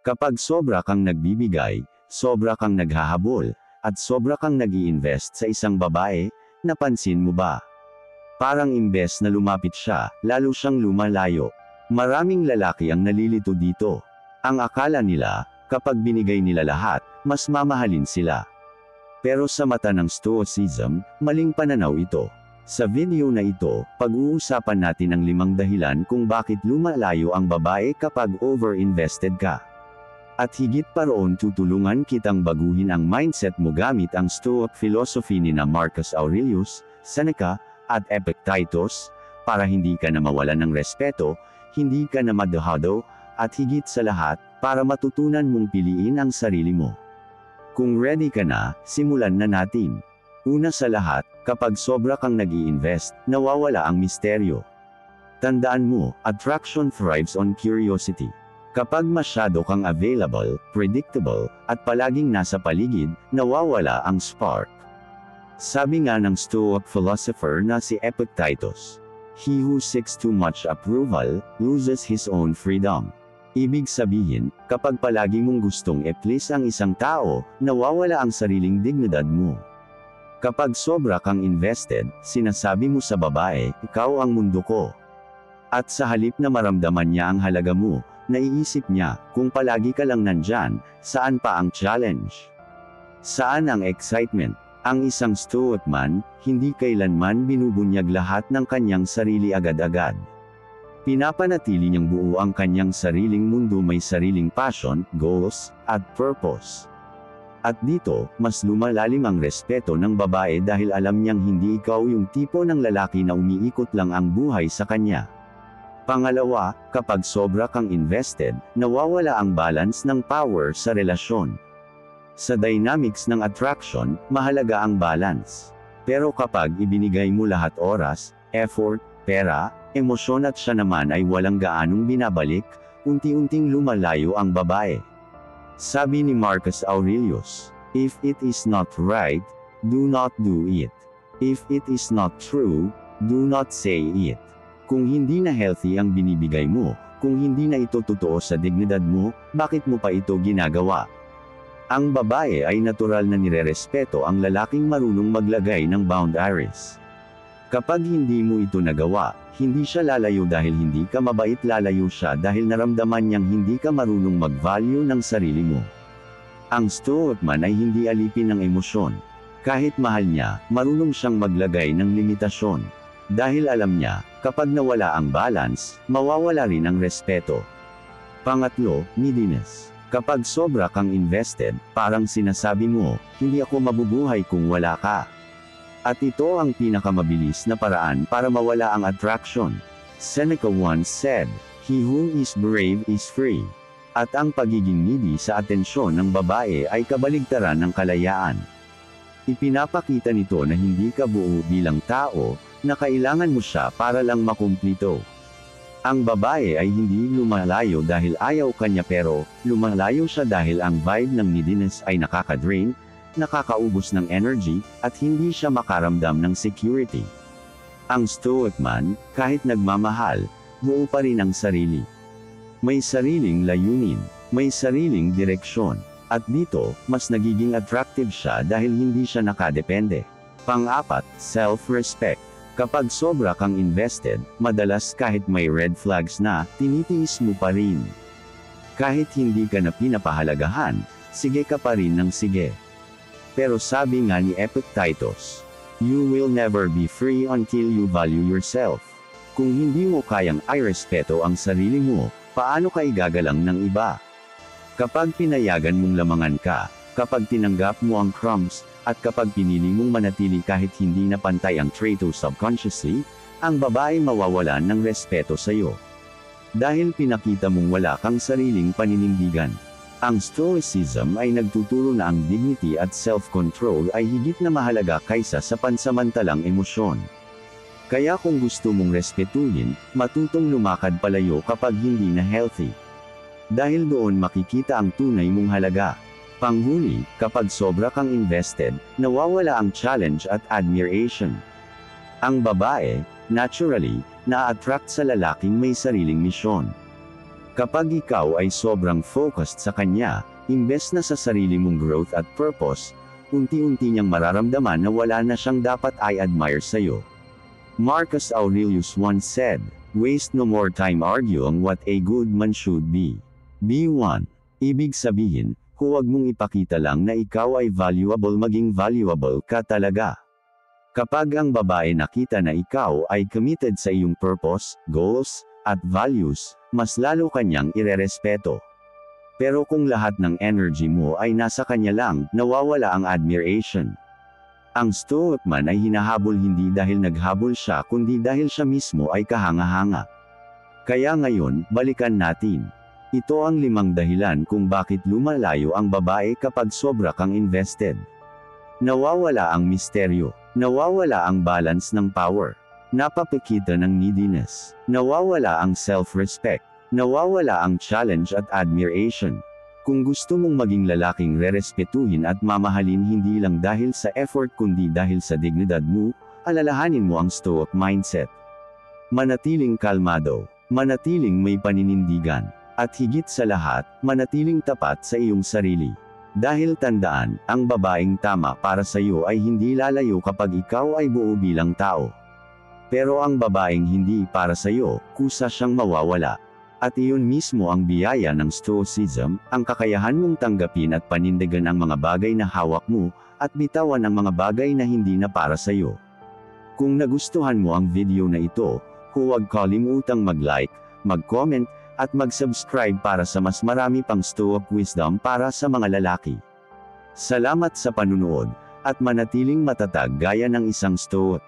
Kapag sobra kang nagbibigay, sobra kang naghahabol, at sobra kang nag-i-invest sa isang babae, napansin mo ba? Parang imbes na lumapit siya, lalo siyang lumalayo. Maraming lalaki ang nalilito dito. Ang akala nila, kapag binigay nila lahat, mas mamahalin sila. Pero sa mata ng Stoicism, maling pananaw ito. Sa video na ito, pag-uusapan natin ang 5 dahilan kung bakit lumalayo ang babae kapag over-invested ka. At higit pa roon tutulungan kitang baguhin ang mindset mo gamit ang Stoic philosophy ni Marcus Aurelius, Seneca, at Epictetus, para hindi ka na mawalan ng respeto, hindi ka na madahado, at higit sa lahat, para matutunan mong piliin ang sarili mo. Kung ready ka na, simulan na natin. Una sa lahat, kapag sobra kang nag-i-invest, nawawala ang misteryo. Tandaan mo, attraction thrives on curiosity. Kapag masyado kang available, predictable, at palaging nasa paligid, nawawala ang spark. Sabi nga ng Stoic philosopher na si Epictetus, "He who seeks too much approval, loses his own freedom." Ibig sabihin, kapag palagi mong gustong i-please ang isang tao, nawawala ang sariling dignidad mo. Kapag sobra kang invested, sinasabi mo sa babae, "Ikaw ang mundo ko." At sa halip na maramdaman niya ang halaga mo, naiisip niya, kung palagi ka lang nandyan, saan pa ang challenge? Saan ang excitement? Ang isang Stoic man, hindi kailanman binubunyag lahat ng kanyang sarili agad-agad. Pinapanatili niyang buo ang kanyang sariling mundo, may sariling passion, goals, at purpose. At dito, mas lumalalim ang respeto ng babae dahil alam niyang hindi ikaw yung tipo ng lalaki na umiikot lang ang buhay sa kanya. Pangalawa, kapag sobra kang invested, nawawala ang balance ng power sa relasyon. Sa dynamics ng attraction, mahalaga ang balance. Pero kapag ibinigay mo lahat oras, effort, pera, emosyon at siya naman ay walang gaanong binabalik, unti-unting lumalayo ang babae. Sabi ni Marcus Aurelius, "If it is not right, do not do it. If it is not true, do not say it." Kung hindi na healthy ang binibigay mo, kung hindi na ito totoo sa dignidad mo, bakit mo pa ito ginagawa? Ang babae ay natural na nirerespeto ang lalaking marunong maglagay ng boundaries. Kapag hindi mo ito nagawa, hindi siya lalayo dahil hindi ka mabait, lalayo siya dahil naramdaman niyang hindi ka marunong mag-value ng sarili mo. Ang Stoic man ay hindi alipin ng emosyon. Kahit mahal niya, marunong siyang maglagay ng limitasyon. Dahil alam niya, kapag nawala ang balance, mawawala rin ang respeto. Pangatlo, neediness. Kapag sobra kang invested, parang sinasabi mo, "Hindi ako mabubuhay kung wala ka." At ito ang pinakamabilis na paraan para mawala ang attraction. Seneca once said, "He who is brave is free." At ang pagiging needy sa atensyon ng babae ay kabaligtaran ng kalayaan. Ipinapakita nito na hindi ka buo bilang tao, na kailangan mo siya para lang makumplito. Ang babae ay hindi lumalayo dahil ayaw kanya, pero lumalayo siya dahil ang vibe ng neediness ay nakaka-drain, nakakaubos ng energy, at hindi siya makaramdam ng security. Ang Stoic man, kahit nagmamahal, buo pa rin ang sarili. May sariling layunin, may sariling direksyon, at dito, mas nagiging attractive siya dahil hindi siya nakadepende. Pang-apat, self-respect. Kapag sobra kang invested, madalas kahit may red flags na, tinitiis mo pa rin. Kahit hindi ka na pinapahalagahan, sige ka pa rin ng sige. Pero sabi nga ni Epictetus, "You will never be free until you value yourself." Kung hindi mo kayang irespeto ang sarili mo, paano ka igagalang ng iba? Kapag pinayagan mong lamangan ka, kapag tinanggap mo ang crumbs, at kapag pinili mong manatili kahit hindi na pantay ang trato subconsciously, ang babae mawawalan ng respeto sa'yo. Dahil pinakita mong wala kang sariling paninindigan. Ang Stoicism ay nagtuturo na ang dignity at self-control ay higit na mahalaga kaysa sa pansamantalang emosyon. Kaya kung gusto mong respetuhin, matutong lumakad palayo kapag hindi na healthy. Dahil doon makikita ang tunay mong halaga. Panghuli, kapag sobra kang invested, nawawala ang challenge at admiration. Ang babae, naturally, na-attract sa lalaking may sariling misyon. Kapag ikaw ay sobrang focused sa kanya, imbes na sa sarili mong growth at purpose, unti-unti niyang mararamdaman na wala na siyang dapat i-admire sa'yo. Marcus Aurelius once said, "Waste no more time arguing what a good man should be. Be one." Ibig sabihin, huwag mong ipakita lang na ikaw ay valuable, maging valuable ka talaga. Kapag ang babae nakita na ikaw ay committed sa iyong purpose, goals, at values, mas lalo kanyang irerespeto. Pero kung lahat ng energy mo ay nasa kanya lang, nawawala ang admiration. Ang stoic man ay hinahabol hindi dahil naghabol siya kundi dahil siya mismo ay kahanga-hanga. Kaya ngayon, balikan natin. Ito ang 5 dahilan kung bakit lumalayo ang babae kapag sobra kang invested. Nawawala ang misteryo. Nawawala ang balance ng power. Napapakita ng neediness. Nawawala ang self-respect. Nawawala ang challenge at admiration. Kung gusto mong maging lalaking rerespetuhin at mamahalin hindi lang dahil sa effort kundi dahil sa dignidad mo, alalahanin mo ang stoic mindset. Manatiling kalmado. Manatiling may paninindigan. At higit sa lahat, manatiling tapat sa iyong sarili. Dahil tandaan, ang babaeng tama para sa iyo ay hindi lalayo kapag ikaw ay buo bilang tao. Pero ang babaeng hindi para sa iyo, kusa siyang mawawala. At iyon mismo ang biyaya ng stoicism, ang kakayahan mong tanggapin at panindigan ang mga bagay na hawak mo, at bitawan ang mga bagay na hindi na para sa iyo. Kung nagustuhan mo ang video na ito, huwag kalimutang mag-like, mag-comment, at mag-subscribe para sa mas marami pang stoic wisdom para sa mga lalaki. Salamat sa panunood, at manatiling matatag gaya ng isang stoic.